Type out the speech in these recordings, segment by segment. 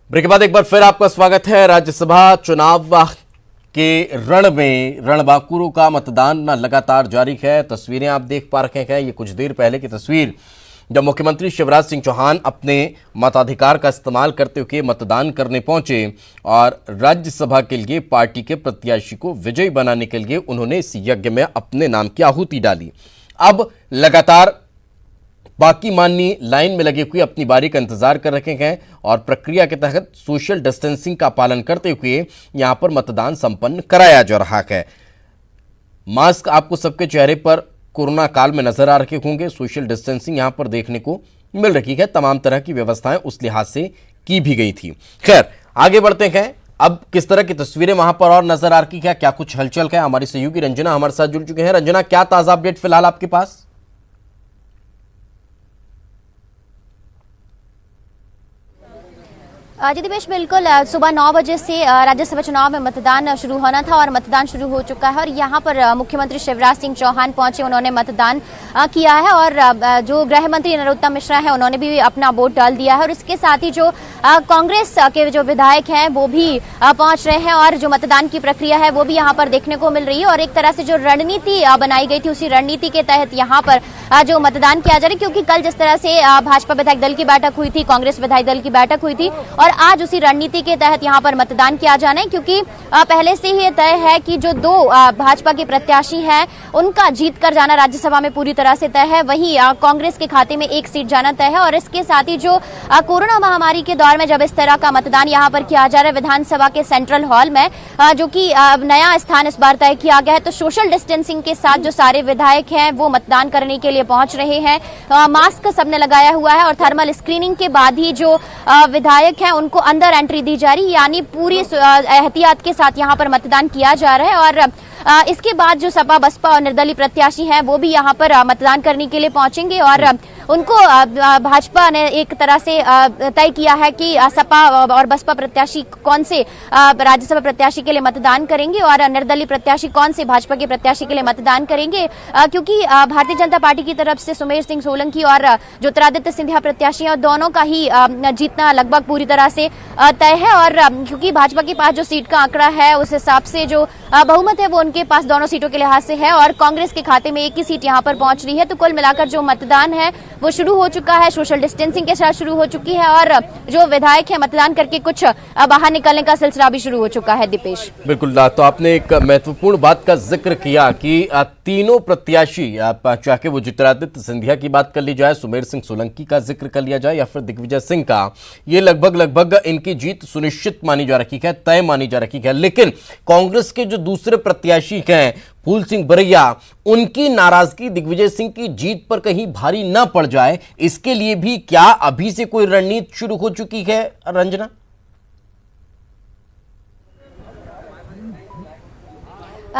Break के बाद एक बार फिर आपका स्वागत है। राज्यसभा चुनाव के रण में रणबांकुरों का मतदान लगातार जारी है। तस्वीरें आप देख पा रहे हैं। ये कुछ देर पहले की तस्वीर जब मुख्यमंत्री शिवराज सिंह चौहान अपने मताधिकार का इस्तेमाल करते हुए मतदान करने पहुंचे और राज्यसभा के लिए पार्टी के प्रत्याशी को विजयी बनाने के लिए उन्होंने इस यज्ञ में अपने नाम की आहुति डाली। अब लगातार बाकी माननीय लाइन में लगे हुए अपनी बारी का इंतजार कर रहे हैं और प्रक्रिया के तहत सोशल डिस्टेंसिंग का पालन करते हुए यहां पर मतदान संपन्न कराया जा रहा है। मास्क आपको सबके चेहरे पर कोरोना काल में नजर आ रहे होंगे। सोशल डिस्टेंसिंग यहां पर देखने को मिल रही है। तमाम तरह की व्यवस्थाएं उस लिहाज से की भी गई थी। खैर, आगे बढ़ते हैं। अब किस तरह की तस्वीरें वहां पर और नजर आ रही है, क्या कुछ हलचल है? हमारी सहयोगी रंजना हमारे साथ जुड़ चुके हैं। रंजना, क्या ताजा अपडेट फिलहाल आपके पास? जी दिपेश, बिल्कुल सुबह 9 बजे से राज्यसभा चुनाव में मतदान शुरू होना था और मतदान शुरू हो चुका है और यहाँ पर मुख्यमंत्री शिवराज सिंह चौहान पहुंचे। उन्होंने मतदान किया है और जो गृह मंत्री नरोत्तम मिश्रा है उन्होंने भी अपना वोट डाल दिया है और इसके साथ ही जो कांग्रेस के जो विधायक हैं वो भी पहुंच रहे हैं और जो मतदान की प्रक्रिया है वो भी यहाँ पर देखने को मिल रही है। और एक तरह से जो रणनीति बनाई गई थी उसी रणनीति के तहत यहाँ पर जो मतदान किया जा रहा है, क्योंकि कल जिस तरह से भाजपा विधायक दल की बैठक हुई थी, कांग्रेस विधायक दल की बैठक हुई थी और आज उसी रणनीति के तहत यहाँ पर मतदान किया जाना है, क्योंकि पहले से ही तय है कि जो दो भाजपा के प्रत्याशी हैं उनका जीत कर जाना राज्यसभा में पूरी तरह से तय है। वहीं कांग्रेस के खाते में एक सीट जाना तय है और इसके साथ ही जो कोरोना महामारी के दौर में जब इस तरह का मतदान यहाँ पर किया जा रहा है विधानसभा के सेंट्रल हॉल में, जो कि नया स्थान इस बार तय किया गया है, तो सोशल डिस्टेंसिंग के साथ जो सारे विधायक हैं वो मतदान करने के लिए पहुंच रहे हैं। मास्क सबने लगाया हुआ है और थर्मल स्क्रीनिंग के बाद ही जो विधायक हैं उनको अंदर एंट्री दी जा रही, यानी पूरी एहतियात के साथ यहाँ पर मतदान किया जा रहा है। और इसके बाद जो सपा बसपा और निर्दलीय प्रत्याशी हैं वो भी यहाँ पर मतदान करने के लिए पहुंचेंगे और उनको भाजपा ने एक तरह से तय किया है कि सपा और बसपा प्रत्याशी कौन से राज्यसभा प्रत्याशी के लिए मतदान करेंगे और निर्दलीय प्रत्याशी कौन से भाजपा के प्रत्याशी के लिए मतदान करेंगे, क्योंकि भारतीय जनता पार्टी की तरफ से सुमेर सिंह सोलंकी और ज्योतिरादित्य सिंधिया प्रत्याशी हैं और दोनों का ही जीतना लगभग पूरी तरह से तय है। और क्योंकि भाजपा के पास जो सीट का आंकड़ा है उस हिसाब से जो बहुमत है वो उनके पास दोनों सीटों के लिहाज से है और कांग्रेस के खाते में एक ही सीट यहाँ पर पहुंच रही है। तो कुल मिलाकर जो मतदान है वो शुरू हो चुका है, सोशल डिस्टेंसिंग के साथ शुरू हो चुकी है और जो विधायक है मतदान करके कुछ बाहर निकलने का सिलसिला भी शुरू हो चुका है। दीपेश, बिल्कुल, तो आपने एक महत्वपूर्ण बात का जिक्र किया कि तीनों प्रत्याशी, चाहे वो ज्योतिरादित्य सिंधिया की बात कर ली जाए, सुमेर सिंह सोलंकी का जिक्र कर लिया जाए या फिर दिग्विजय सिंह का, ये लगभग इनकी जीत सुनिश्चित मानी जा रही है, तय मानी जा रही है। लेकिन कांग्रेस के जो दूसरे प्रत्याशी हैं फूल सिंह बरैया, उनकी नाराजगी दिग्विजय सिंह की जीत पर कहीं भारी न पड़ जाए, इसके लिए भी क्या अभी से कोई रणनीति शुरू हो चुकी है? रंजना,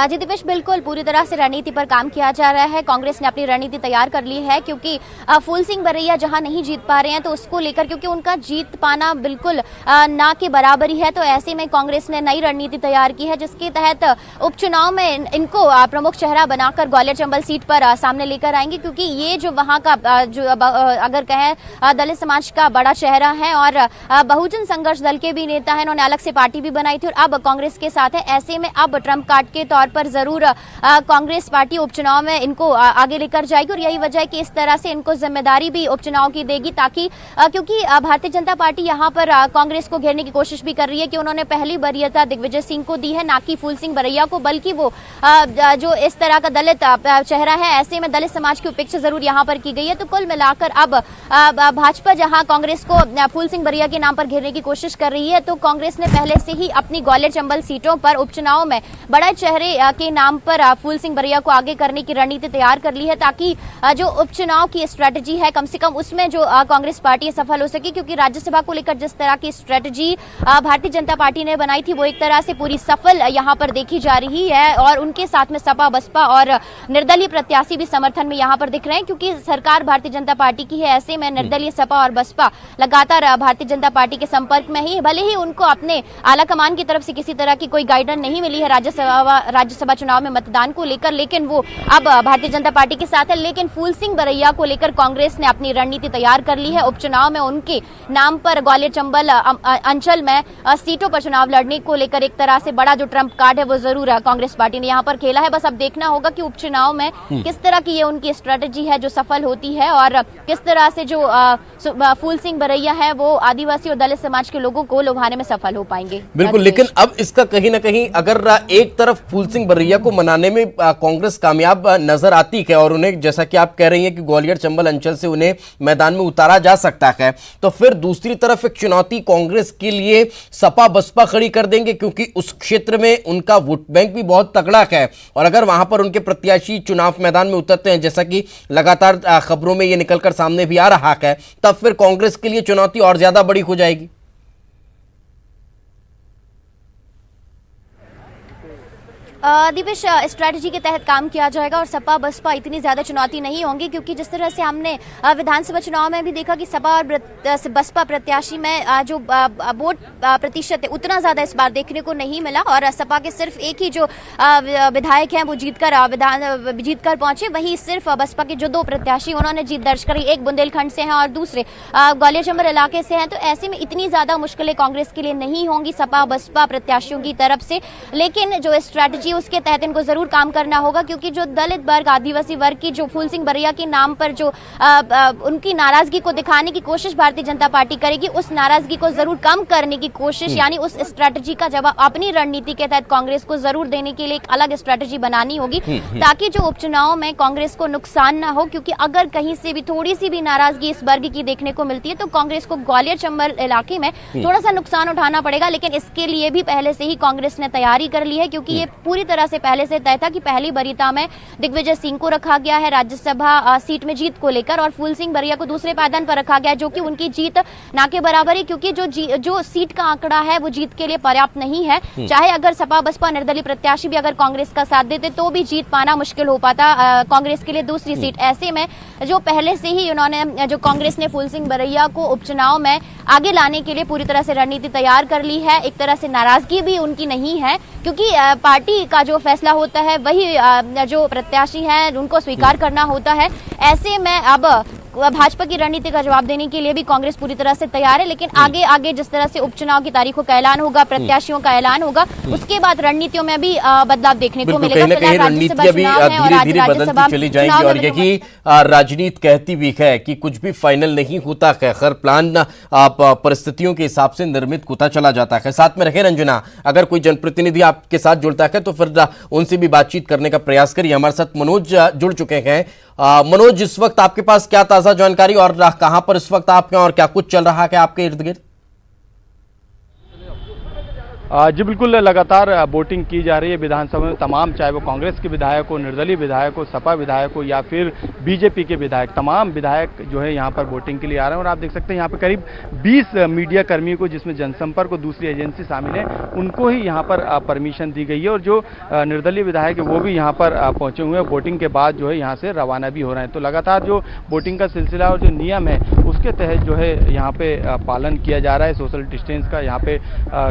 जी दिपेश, बिल्कुल पूरी तरह से रणनीति पर काम किया जा रहा है। कांग्रेस ने अपनी रणनीति तैयार कर ली है, क्योंकि फूल सिंह बरैया जहां नहीं जीत पा रहे हैं तो उसको लेकर, क्योंकि उनका जीत पाना बिल्कुल ना के बराबर ही है, तो ऐसे में कांग्रेस ने नई रणनीति तैयार की है जिसके तहत उपचुनाव में इनको प्रमुख चेहरा बनाकर ग्वालियर चंबल सीट पर सामने लेकर आएंगे, क्योंकि ये जो वहां का जो अगर कहें दलित समाज का बड़ा चेहरा है और बहुजन संघर्ष दल के भी नेता है, इन्होंने अलग से पार्टी भी बनाई थी और अब कांग्रेस के साथ है। ऐसे में अब ट्रम्प कार्ड के तौर पर जरूर कांग्रेस पार्टी उपचुनाव में इनको आगे लेकर जाएगी और यही वजह है कि इस तरह से इनको जिम्मेदारी भी उपचुनाव की देगी, ताकि क्योंकि भारतीय जनता पार्टी यहां पर कांग्रेस को घेरने की कोशिश भी कर रही है कि उन्होंने पहली वरीयता दिग्विजय सिंह को दी है, ना कि फूल सिंह बरैया को, बल्कि वो जो इस तरह का दलित चेहरा है, ऐसे में दलित समाज की उपेक्षा जरूर यहां पर की गई है। तो कुल मिलाकर अब भाजपा जहां कांग्रेस को फूल सिंह बरैया के नाम पर घेरने की कोशिश कर रही है, तो कांग्रेस ने पहले से ही अपनी ग्वालियर चंबल सीटों पर उपचुनाव में बड़े चेहरे के नाम पर फूल सिंह बरैया को आगे करने की रणनीति तैयार कर ली है, ताकि जो उपचुनाव की स्ट्रेटजी है कम से कम उसमें जो कांग्रेस पार्टी सफल हो सके, क्योंकि राज्यसभा को लेकर जिस तरह की स्ट्रेटजी भारतीय जनता पार्टी ने बनाई थी वो एक तरह से पूरी सफल यहाँ पर देखी जा रही है और उनके साथ में सपा बसपा और निर्दलीय प्रत्याशी भी समर्थन में यहाँ पर दिख रहे हैं, क्योंकि सरकार भारतीय जनता पार्टी की है। ऐसे में निर्दलीय सपा और बसपा लगातार भारतीय जनता पार्टी के संपर्क में ही, भले ही उनको अपने आला कमान की तरफ से किसी तरह की कोई गाइडेंस नहीं मिली है राज्यसभा चुनाव में मतदान को लेकर, लेकिन वो अब भारतीय जनता पार्टी के साथ है। लेकिन फूल सिंह बरैया को लेकर कांग्रेस ने अपनी रणनीति तैयार कर ली है। उपचुनाव में उनके नाम पर ग्वालियर चंबल अंचल में सीटों पर चुनाव लड़ने को लेकर एक तरह से बड़ा जो ट्रम्प कार्ड है वो जरूर कांग्रेस पार्टी ने यहाँ पर खेला है। बस अब देखना होगा कि उपचुनाव में किस तरह की ये उनकी स्ट्रेटेजी है जो सफल होती है, और किस तरह से जो फूल सिंह बरैया है वो आदिवासी और दलित समाज के लोगों को लुभाने में सफल हो पाएंगे। बिल्कुल, लेकिन अब इसका कहीं ना कहीं अगर एक तरफ फूल सिंह बरैया को मनाने में कांग्रेस कामयाब नजर आती है और उन्हें, जैसा कि आप कह रही हैं कि ग्वालियर चंबल अंचल से उन्हें मैदान में उतारा जा सकता है, तो फिर दूसरी तरफ एक चुनौती कांग्रेस के लिए सपा बसपा खड़ी कर देंगे, क्योंकि उस क्षेत्र में उनका वोट बैंक भी बहुत तगड़ा है। और अगर वहां पर उनके प्रत्याशी चुनाव मैदान में उतरते हैं, जैसा कि लगातार खबरों में ये निकलकर सामने भी आ रहा है, तब फिर कांग्रेस के लिए चुनौती और ज्यादा बड़ी हो जाएगी। दिवेश, स्ट्रैटेजी के तहत काम किया जाएगा और सपा बसपा इतनी ज्यादा चुनौती नहीं होंगी, क्योंकि जिस तरह से हमने विधानसभा चुनाव में भी देखा कि सपा और बसपा प्रत्याशी में जो वोट प्रतिशत है उतना ज्यादा इस बार देखने को नहीं मिला, और सपा के सिर्फ एक ही जो विधायक हैं वो जीतकर पहुंचे। वहीं सिर्फ बसपा के जो 2 प्रत्याशी उन्होंने जीत दर्ज करी, एक बुंदेलखंड से हैं और दूसरे ग्वालियर चंबल इलाके से हैं। तो ऐसे में इतनी ज्यादा मुश्किलें कांग्रेस के लिए नहीं होंगी सपा बसपा प्रत्याशियों की तरफ से, लेकिन जो स्ट्रैटेजी उसके तहत इनको जरूर काम करना होगा, क्योंकि जो दलित वर्ग आदिवासी वर्ग की जो फूल सिंह बरैया के नाम पर जो उनकी नाराजगी को दिखाने की कोशिश भारतीय जनता पार्टी करेगी, उस नाराजगी को जरूर कम करने की कोशिश, यानी उस स्ट्रैटेजी का जवाब अपनी रणनीति के तहत कांग्रेस को जरूर देने के लिए एक अलग स्ट्रैटेजी बनानी होगी, ताकि जो उपचुनाव में कांग्रेस को नुकसान ना हो। क्योंकि अगर कहीं से भी थोड़ी सी भी नाराजगी इस वर्ग की देखने को मिलती है तो कांग्रेस को ग्वालियर चंबल इलाके में थोड़ा सा नुकसान उठाना पड़ेगा। लेकिन इसके लिए भी पहले से ही कांग्रेस ने तैयारी कर ली है, क्योंकि ये पूरी तरह से पहले से तय था कि पहली वरीयता में दिग्विजय सिंह को रखा गया है राज्यसभा सीट में जीत को लेकर, और फूल सिंह बरैया को दूसरे पायदान पर रखा गया है, जो कि उनकी जीत ना के बराबर है, क्योंकि जो सीट का आंकड़ा है वो जीत के लिए पर्याप्त नहीं है। चाहे अगर सपा बसपा निर्दलीय प्रत्याशी भी अगर कांग्रेस का साथ देते तो भी जीत पाना मुश्किल हो पाता कांग्रेस के लिए दूसरी सीट। ऐसे में जो पहले से ही उन्होंने जो कांग्रेस ने फूल सिंह बरैया को उपचुनाव में आगे लाने के लिए पूरी तरह से रणनीति तैयार कर ली है। एक तरह से नाराजगी भी उनकी नहीं है, क्योंकि पार्टी का जो फैसला होता है वही जो प्रत्याशी हैं उनको स्वीकार करना होता है। ऐसे में अब भाजपा की रणनीति का जवाब देने के लिए भी कांग्रेस पूरी तरह से तैयार है, लेकिन आगे आगे जिस तरह से उपचुनाव की तारीखों का ऐलान होगा, प्रत्याशियों का ऐलान होगा, उसके बाद रणनीतियों में भी बदलाव देखने को मिलेगा। रणनीतियां भी धीरे धीरे बदलती चली जाएंगी, और यही राजनीति कहती भी है कि कुछ भी फाइनल नहीं होता है, हर प्लान परिस्थितियों के हिसाब से निर्मित होता चला जाता है। साथ में रहे रंजना, अगर कोई जनप्रतिनिधि आपके साथ जुड़ता है तो फिर उनसे भी बातचीत करने का प्रयास करिए। हमारे साथ मनोज जुड़ चुके हैं। मनोज, इस वक्त आपके पास क्या ताजा जानकारी और कहां पर इस वक्त आप हैं और क्या कुछ चल रहा है आपके इर्द गिर्द? जी बिल्कुल, लगातार वोटिंग की जा रही है विधानसभा में। तमाम, चाहे वो कांग्रेस के विधायक हो, निर्दलीय विधायक हो, सपा विधायक हो या फिर बीजेपी के विधायक, तमाम विधायक जो है यहाँ पर वोटिंग के लिए आ रहे हैं। और आप देख सकते हैं यहाँ पर करीब 20 मीडिया कर्मियों को, जिसमें जनसंपर्क और दूसरी एजेंसी शामिल है, उनको ही यहाँ पर परमिशन दी गई है। और जो निर्दलीय विधायक है वो भी यहाँ पर पहुँचे हुए हैं। वोटिंग के बाद जो है यहाँ से रवाना भी हो रहे हैं। तो लगातार जो वोटिंग का सिलसिला और जो नियम है उसके तहत जो है यहाँ पे पालन किया जा रहा है। सोशल डिस्टेंस का यहाँ पे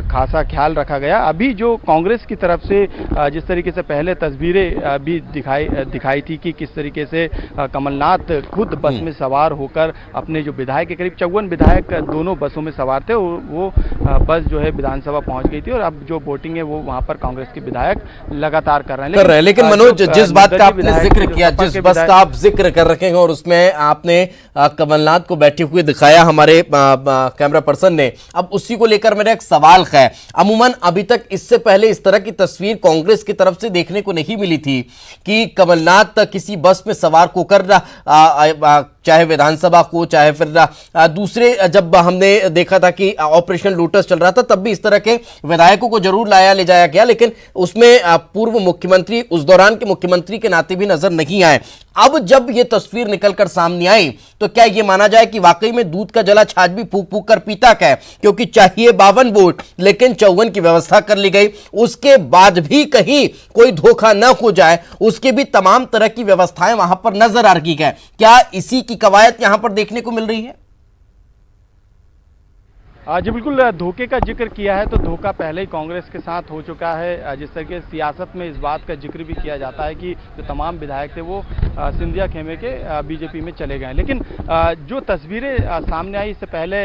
खासा ख्याल रखा गया। अभी जो कांग्रेस की तरफ से जिस तरीके से पहले तस्वीरें भी दिखाई थी कि किस तरीके से कमलनाथ खुद बस में सवार होकर अपने जो विधायक, करीब 54 विधायक दोनों बसों में सवार थे, वो बस जो है विधानसभा पहुंच गई थी। और अब जो वोटिंग है वो वहां पर कांग्रेस के विधायक लगातार कर रहे हैं। लेकिन मनोज, जिस बात का आपने जिक्र किया, जिस बस का आप जिक्र कर रखे हैं और उसमें आपने कमलनाथ को बैठे हुए दिखाया हमारे कैमरा पर्सन ने, अब उसी को लेकर मेरा एक सवाल है। अमूमन अभी तक इससे पहले इस तरह की तस्वीर कांग्रेस की तरफ से देखने को नहीं मिली थी कि कमलनाथ किसी बस में सवार होकर चाहे विधानसभा को, चाहे फिर दूसरे, जब हमने देखा था कि ऑपरेशन लोटस चल रहा था तब भी इस तरह के विधायकों को जरूर ले जाया गया, लेकिन उसमें पूर्व मुख्यमंत्री उस दौरान के मुख्यमंत्री के नाते भी नजर नहीं आए। अब जब ये तस्वीर निकलकर सामने आई तो क्या ये माना जाए कि वाकई में दूध का जला छाछ भी फूक फूक कर पीता है, क्योंकि चाहिए 52 वोट लेकिन 54 की व्यवस्था कर ली गई, उसके बाद भी कहीं कोई धोखा न हो जाए उसके भी तमाम तरह की व्यवस्थाएं वहां पर नजर आ रही है। क्या इसी की कवायद यहां पर देखने को मिल रही है? जी बिल्कुल, धोखे का जिक्र किया है तो धोखा पहले ही कांग्रेस के साथ हो चुका है। जिस तरीके से सियासत में इस बात का जिक्र भी किया जाता है कि जो तमाम विधायक थे वो सिंधिया खेमे के बीजेपी में चले गए, लेकिन जो तस्वीरें सामने आई इससे पहले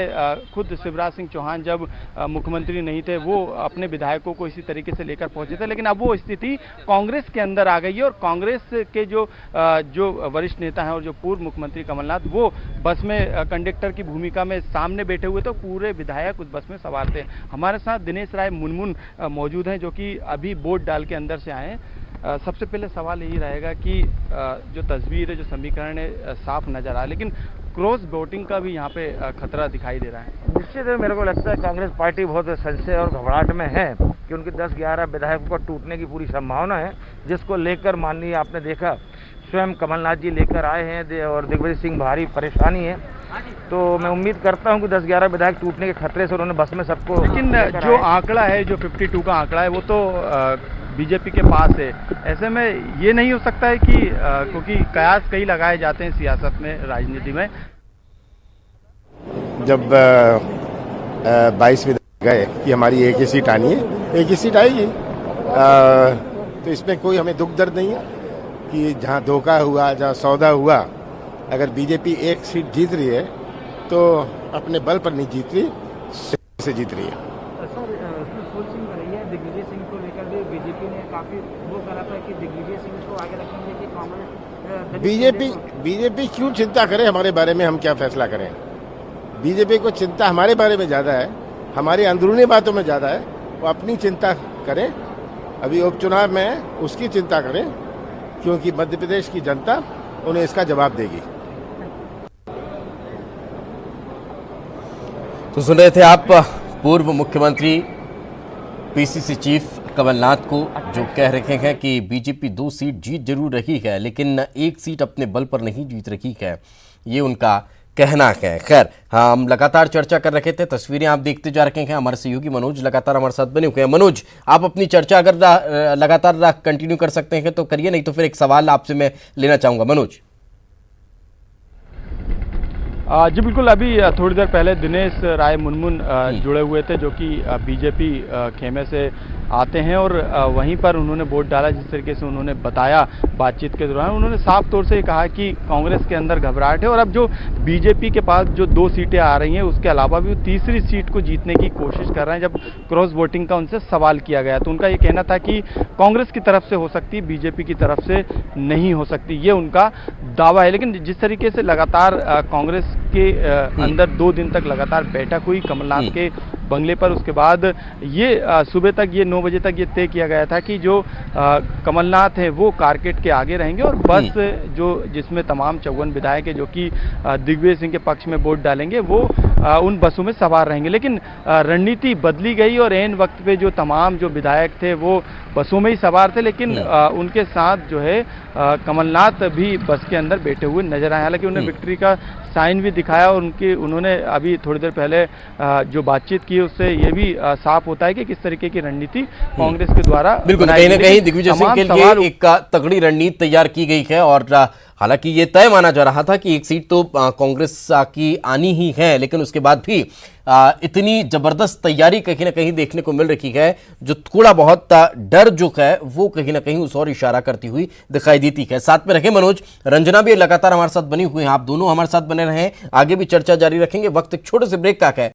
खुद शिवराज सिंह चौहान जब मुख्यमंत्री नहीं थे वो अपने विधायकों को इसी तरीके से लेकर पहुंचे थे, लेकिन अब वो स्थिति कांग्रेस के अंदर आ गई है और कांग्रेस के जो वरिष्ठ नेता हैं और जो पूर्व मुख्यमंत्री कमलनाथ वो बस में कंडक्टर की भूमिका में सामने बैठे हुए तो पूरे विधायक उस बस में सवार थे। हमारे साथ दिनेश राय मुनमुन मौजूद हैं जो कि अभी वोट डाल के अंदर से आए हैं। सबसे पहले सवाल यही रहेगा कि जो तस्वीर है, जो समीकरण है, साफ नजर आ, लेकिन क्रॉस वोटिंग का भी यहाँ पे खतरा दिखाई दे रहा है। निश्चित है, मेरे को लगता है कांग्रेस पार्टी बहुत संशय और घबराहट में है कि उनके 10-11 विधायकों को टूटने की पूरी संभावना है, जिसको लेकर माननीय आपने देखा स्वयं कमलनाथ जी लेकर आए हैं और दिग्विजय सिंह भारी परेशानी है। तो मैं उम्मीद करता हूं कि 10-11 विधायक टूटने के खतरे से उन्होंने बस में सबको, लेकिन जो आंकड़ा है, जो 52 का आंकड़ा है वो तो बीजेपी के पास है। ऐसे में ये नहीं हो सकता है कि क्योंकि कयास कई लगाए जाते हैं सियासत में, राजनीति में। जब 22 विधायक गए कि हमारी एक ही सीट आनी है, एक ही सीट आएगी, तो इसमें कोई हमें दुख दर्द नहीं है कि जहां धोखा हुआ, जहां सौदा हुआ, अगर बीजेपी एक सीट जीत रही है तो अपने बल पर नहीं जीत रही, से जीत रही है। सर, उसमें फुल सिंह रही है दिग्विजय सिंह को लेकर भी बीजेपी ने काफी वो करा था कि दिग्विजय सिंह को आगे रखेंगे कि कांग्रेस। बीजेपी क्यों चिंता करे हमारे बारे में, हम क्या फैसला करें? बीजेपी को चिंता हमारे बारे में ज्यादा है, हमारी अंदरूनी बातों में ज्यादा है। वो अपनी चिंता करें, अभी उपचुनाव में है, उसकी चिंता करें, क्योंकि मध्य प्रदेश की जनता उन्हें इसका जवाब देगी। तो सुन रहे थे आप पूर्व मुख्यमंत्री पीसीसी चीफ कमलनाथ को, जो कह रहे हैं कि बीजेपी 2 सीट जीत जरूर रही है लेकिन एक सीट अपने बल पर नहीं जीत रही है, ये उनका कहना है। खैर, हम लगातार चर्चा कर रहे थे, तस्वीरें आप देखते जा रहे हैं। हमारे सहयोगी मनोज लगातार हमारे साथ बने हुए हैं। मनोज, आप अपनी चर्चा अगर लगातार कंटिन्यू कर सकते हैं तो करिए, नहीं तो फिर एक सवाल आपसे मैं लेना चाहूंगा। मनोज जी बिल्कुल, अभी थोड़ी देर पहले दिनेश राय मुनमुन जुड़े हुए थे जो कि बीजेपी खेमे से आते हैं और वहीं पर उन्होंने वोट डाला। जिस तरीके से उन्होंने बताया बातचीत के दौरान, उन्होंने साफ तौर से कहा कि कांग्रेस के अंदर घबराहट है और अब जो बीजेपी के पास जो 2 सीटें आ रही हैं उसके अलावा भी वो तीसरी सीट को जीतने की कोशिश कर रहे हैं। जब क्रॉस वोटिंग का उनसे सवाल किया गया तो उनका ये कहना था कि कांग्रेस की तरफ से हो सकती, बीजेपी की तरफ से नहीं हो सकती, ये उनका दावा है। लेकिन जिस तरीके से लगातार कांग्रेस के अंदर 2 दिन तक लगातार बैठक हुई कमलनाथ के बंगले पर, उसके बाद ये सुबह तक, ये 9 बजे तक ये तय किया गया था कि जो कमलनाथ है वो कारकेट के आगे रहेंगे और बस जो जिसमें तमाम 54 विधायक है जो कि दिग्विजय सिंह के पक्ष में वोट डालेंगे वो उन बसों में सवार रहेंगे। लेकिन रणनीति बदली गई और ऐन वक्त पे जो तमाम जो विधायक थे वो बसों में ही सवार थे, लेकिन उनके साथ जो है कमलनाथ भी बस के अंदर बैठे हुए नजर आए। हालांकि उन्हें विक्ट्री का साइन भी दिखाया और उन्होंने अभी थोड़ी देर पहले जो बातचीत की उससे ये भी साफ होता है कि किस तरीके की रणनीति कांग्रेस के द्वारा बिल्कुल कहीं ना कहीं दिग्विजय सिंह के लिए एक तगड़ी रणनीति तैयार की गई है। और हालांकि ये तय माना जा रहा था कि एक सीट तो कांग्रेस की आनी ही है, लेकिन उसके बाद भी इतनी जबरदस्त तैयारी कहीं ना कहीं देखने को मिल रही है, जो थोड़ा बहुत डर जो है वो कहीं ना कहीं उस और इशारा करती हुई दिखाई देती है। साथ में रहे मनोज, रंजना भी लगातार हमारे साथ बनी हुई हैं, आप दोनों हमारे साथ बने रहें, आगे भी चर्चा जारी रखेंगे। वक्त एक छोटे से ब्रेक का है।